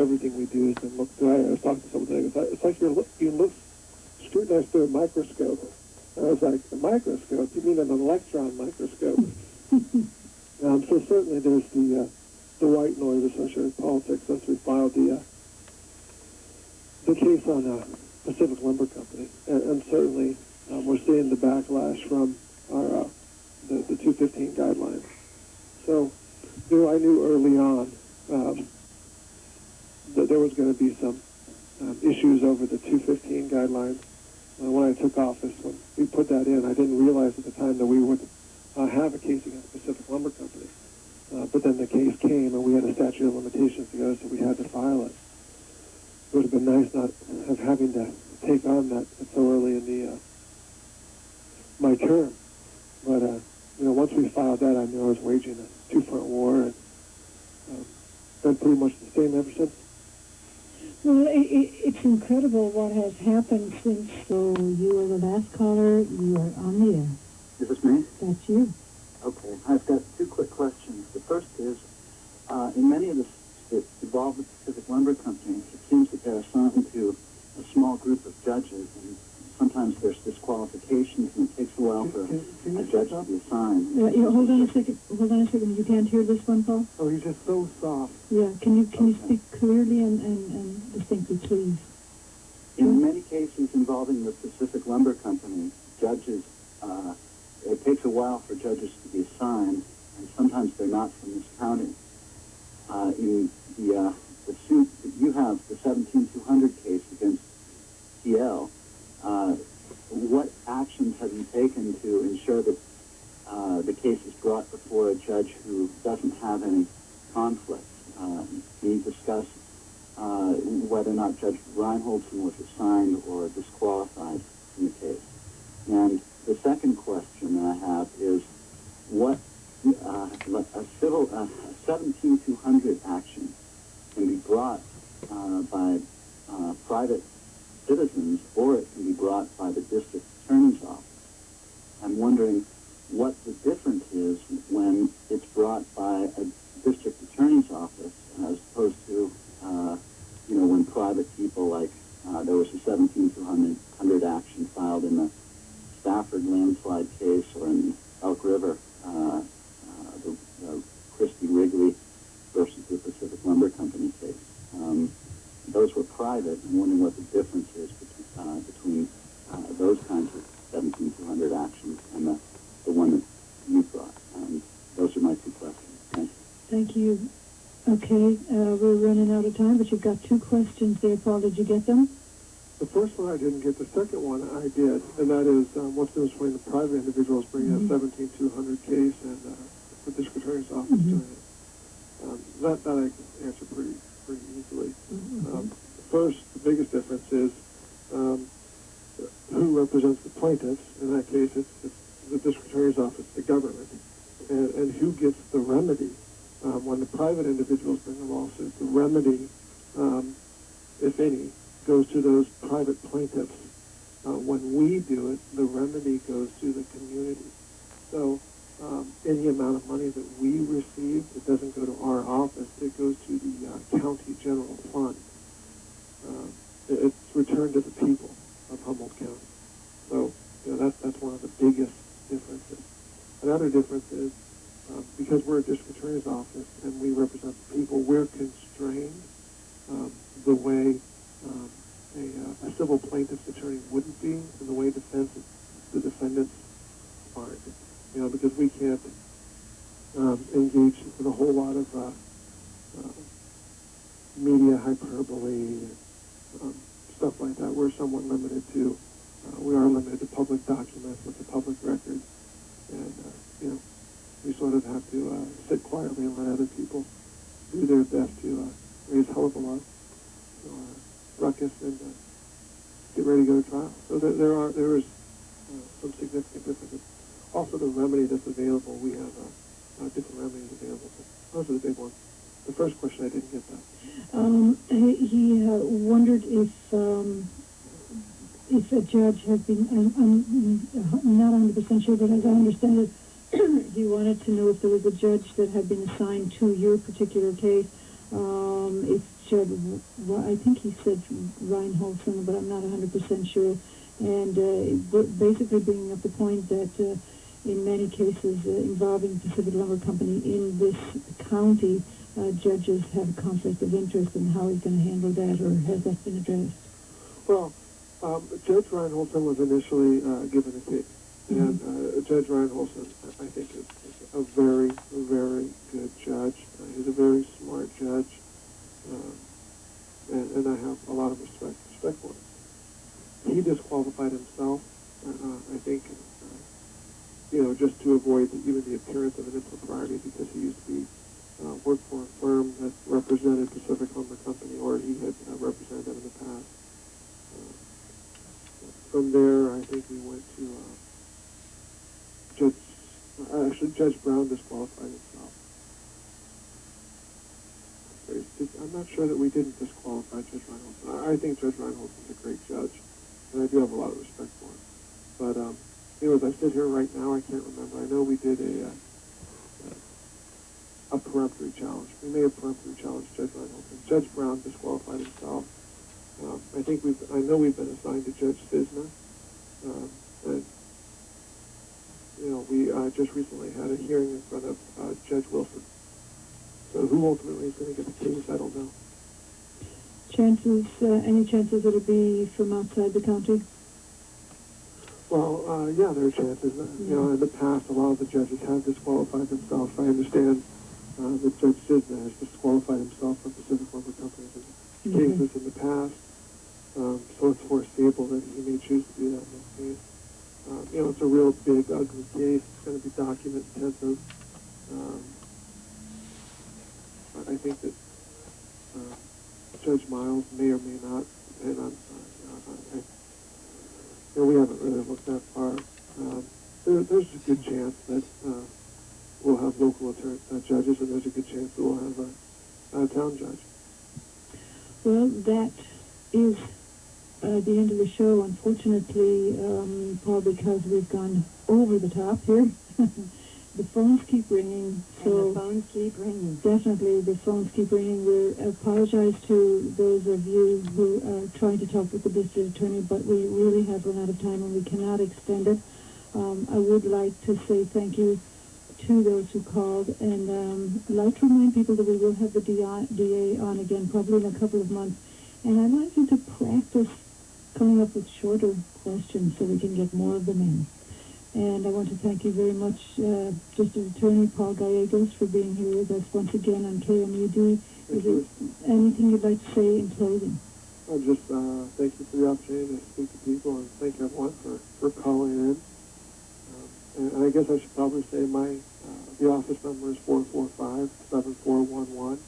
everything we do has been looked through. I was talking to someone today. It's like you scrutinize through a microscope. And I was like, a microscope? You mean an electron microscope? So certainly there's the white noise associated with politics since we filed the case on Pacific Lumber Company, and certainly we're seeing the backlash from our the 215 guidelines. So, I knew early on that there was going to be some issues over the 215 guidelines. When I took office, when we put that in, I didn't realize at the time that we would have a case against Pacific Lumber Company. But then the case came, and we had a statute of limitations to go, so we had to file it. It would have been nice not having to take on that so early in my term. But once we filed that, I knew I was waging a two-front war, and been pretty much the same ever since. Well, it's incredible what has happened since. So you were the last caller. You are on the air. Is this me? That's you. Okay. I've got two quick questions. The first is, in many of the states involved with Pacific Lumber Company, it seems that they're assigned to a small group of judges, and sometimes there's disqualifications, and it takes a while for a judge to be assigned. Hold on a second. You can't hear this one, Paul? Oh, he's just so soft. Yeah. Can you speak clearly and distinctly, please? In many cases involving the Pacific Lumber Company, judges, it takes a while for judges to be assigned, and sometimes they're not from this county. In the suit that you have, the 17200 case against TL, what actions have you taken to ensure that the case is brought before a judge who doesn't have any conflicts? Can you discuss whether or not Judge Reinholdson was assigned or disqualified in the case? And the second question that I have is, what a 17200 action can be brought by private citizens, or it can be brought by the district attorney's office. I'm wondering what the difference is when it's brought by a district attorney's office as opposed to, when private people, like there was a 17200 action filed in the Stafford landslide case, or in Elk River, the Christie Wrigley versus the Pacific Lumber Company case. Those were private. I'm wondering what the difference is between those kinds of 17200 actions and the one that you brought. Those are my two questions. Thank you. Thank you. Okay, we're running out of time, but you've got two questions there, Paul. Did you get them? The first one I didn't get. The second one I did, and that is what's the difference between the private individuals bringing a 17200 case and the district attorney's office doing it. That I can answer pretty easily. First, the biggest difference is who represents the plaintiffs. In that case, it's the district attorney's office, the government, and who gets the remedy. When the private individuals bring a lawsuit, the remedy, if any, goes to those private plaintiffs. When we do it, the remedy goes to the community. So any amount of money that we receive, it doesn't go to our office, it goes to the county general fund. It's returned to the people of Humboldt County. So that's one of the biggest differences. Another difference is because we're a district attorney's office and we represent the people, we're constrained the way a civil plaintiff's attorney wouldn't be, and the way the defendants aren't. Because we can't engage in a whole lot of media hyperbole and stuff like that. We're somewhat limited to, we are limited to public documents with the public record, and we sort of have to sit quietly and let other people do their best to raise hell of a lot ruckus and get ready to go to trial. So there is some significant differences. Also, the remedy that's available, we have different remedies available. Those are the big ones. The first question, I didn't get that. He wondered if a judge had been, I'm not 100% sure, but as I understand it, he wanted to know if there was a judge that had been assigned to your particular case, if Judge, I think he said Reinhold, but I'm not 100% sure. And basically bringing up the point that in many cases involving Pacific Lumber Company in this county, judges have a conflict of interest, and how he's going to handle that, or has that been addressed? Well, Judge Reinholdson was initially given a case, and Judge Reinholdson, I think, is a very, very good judge. He's a very smart judge, and I have a lot of respect for him. He disqualified himself, I think, just to avoid even the appearance of an impropriety, because he used to be worked for a firm that represented Pacific Lumber Company, or he had represented them in the past. From there, I think we went to Judge Brown disqualified himself. I'm not sure that we didn't disqualify Judge Reinhold. I think Judge Reinhold is a great judge, and I do have a lot of respect for him. But, as I sit here right now, I can't remember. I know we did a peremptory challenge. We may have peremptory challenged Judge Reinhold. Judge Brown disqualified himself. I know we've been assigned to Judge Cisna, and we just recently had a hearing in front of Judge Wilson. So who ultimately is going to get the case, I don't know. Any chances that it'll be from outside the county? Well, yeah, there are chances. In the past, a lot of the judges have disqualified themselves. I understand that Judge Cisna has disqualified himself from Pacific Lumber Company cases in the past. So it's foreseeable that he may choose to do that in this case. It's a real big, ugly case. It's going to be document intensive. I think that Judge Miles may or may not depend on. We haven't really looked that far. There's a good chance that we'll have local judges, and there's a good chance that we'll have a town judge. Well, that is the end of the show, unfortunately, Paul, because we've gone over the top here. The phones keep ringing. So the phones keep ringing. Definitely, the phones keep ringing. We apologize to those of you who are trying to talk with the district attorney, but we really have run out of time and we cannot extend it. I would like to say thank you to those who called, and I'd like to remind people that we will have the DA on again, probably in a couple of months. And I'd like you to practice coming up with shorter questions so we can get more of them in. And I want to thank you very much, District Attorney Paul Gallegos, for being here with us once again on KMUD. Is there anything you'd like to say in closing? I'll just thank you for the opportunity to speak to people, and thank everyone for calling in. And I guess I should probably say the office number is 445-7411.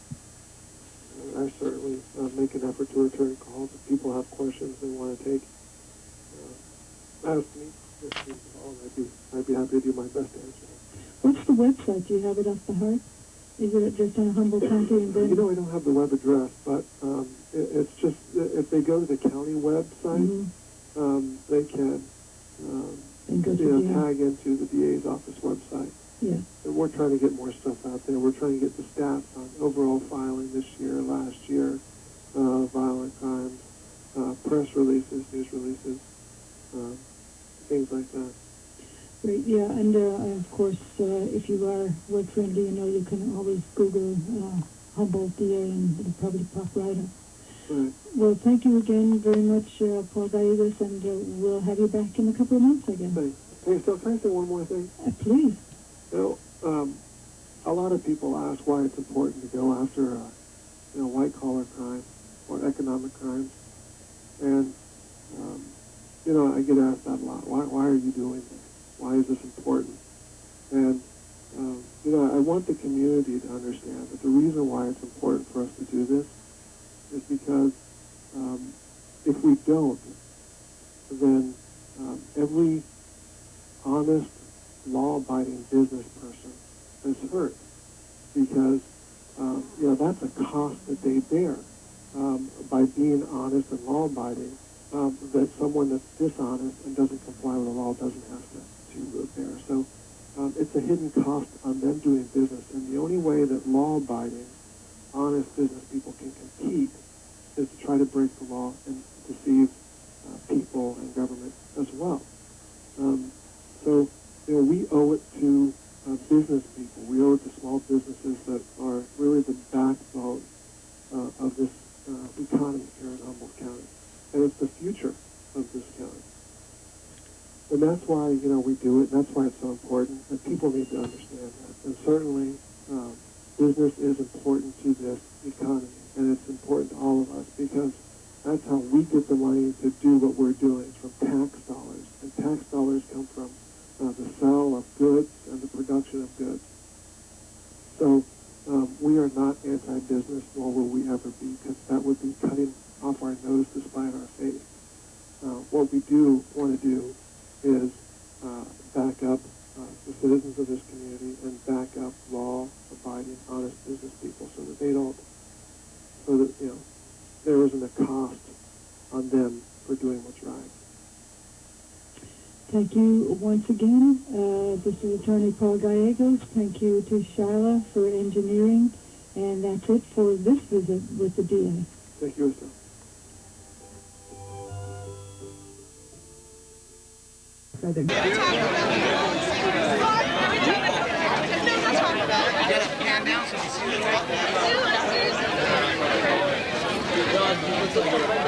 I certainly make an effort to return calls. If people have questions they want to take, ask me. I'd be happy to do my best to answer them. What's the website? Do you have it off the heart? Is it just on Humboldt County? And then... I don't have the web address, but it's just, if they go to the county website, they can tag into the DA's office website. Yeah. And we're trying to get more stuff out there. We're trying to get the stats on overall filing this year, last year, violent crimes, press releases, news releases, things like that. Great, yeah, and of course, if you are web friendly, you can always Google Humboldt DA and it'll probably pop right up. Right. Well, thank you again very much, Paul Gallegos, and we'll have you back in a couple of months again. Thanks. Hey, so can I say one more thing? Please. A lot of people ask why it's important to go after, white-collar crime or economic crimes. And, I get asked that a lot. Why are you doing this? Why is this important? And, I want the community to understand that the reason why it's important for us to do this is because if we don't, then every honest, law-abiding business person is hurt, because that's a cost that they bear by being honest and law-abiding, that someone that's dishonest and doesn't comply with the law doesn't have to bear. So it's a hidden cost on them doing business, and the only way that law-abiding, honest business people can compete is to try to break the law and deceive people and government as well. So, we owe it to business people. We owe it to small businesses that are really the backbone of this economy here in Humboldt County. And it's the future of this county. And that's why, we do it, and that's why it's so important, and people need to understand that. And certainly, business is important to this economy, and it's important to all of us, because that's how we get the money to do what we're doing, from tax dollars. And tax dollars come from the sale of goods and the production of goods. So we are not anti-business, nor will we ever be, because that would be cutting off our nose to spite our face. What we do want to do is back up the citizens of this community and back up law-abiding, honest business people, so that there isn't a cost on them for doing what's right. Thank you once again. This is Attorney Paul Gallegos. Thank you to Shyla for engineering. And that's it for this visit with the DA. Thank you, Estelle. Hand down so you see the